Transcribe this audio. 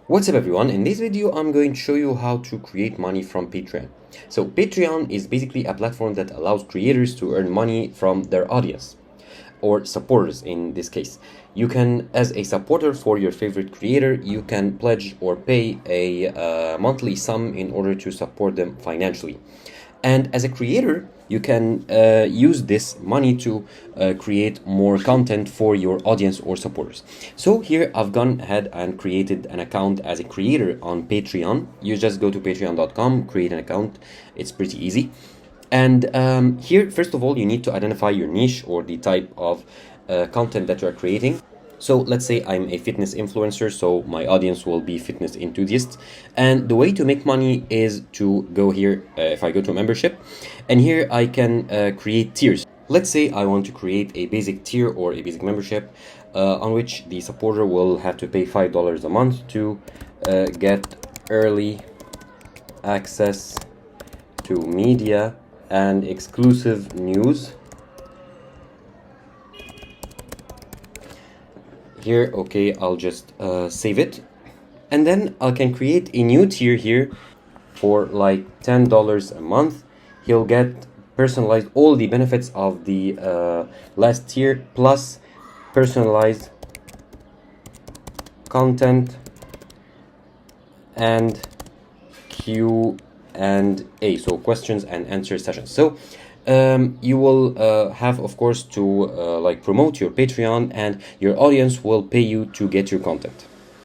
What's up everyone, in this video I'm going to show you how to create money from Patreon. So Patreon is basically a platform that allows creators to earn money from their audience, or supporters in this case. You can, as a supporter for your favorite creator, you can pledge or pay a monthly sum in order to support them financially. And as a creator, you can use this money to create more content for your audience or supporters. So here I've gone ahead and created an account as a creator on Patreon. You just go to patreon.com, create an account. It's pretty easy. And here, first of all, you need to identify your niche or the type of content that you are creating. So let's say I'm a fitness influencer, so my audience will be fitness enthusiasts. And the way to make money is to go here, if I go to membership, and here I can create tiers. Let's say I want to create a basic tier or a basic membership on which the supporter will have to pay $5 a month to get early access to media and exclusive news. Here, okay, I'll just save it, and then I can create a new tier here for like $10 a month. He'll get personalized all the benefits of the last tier plus personalized content and Q&A, so questions and answer sessions. So you will have, of course, to like promote your Patreon, and your audience will pay you to get your content.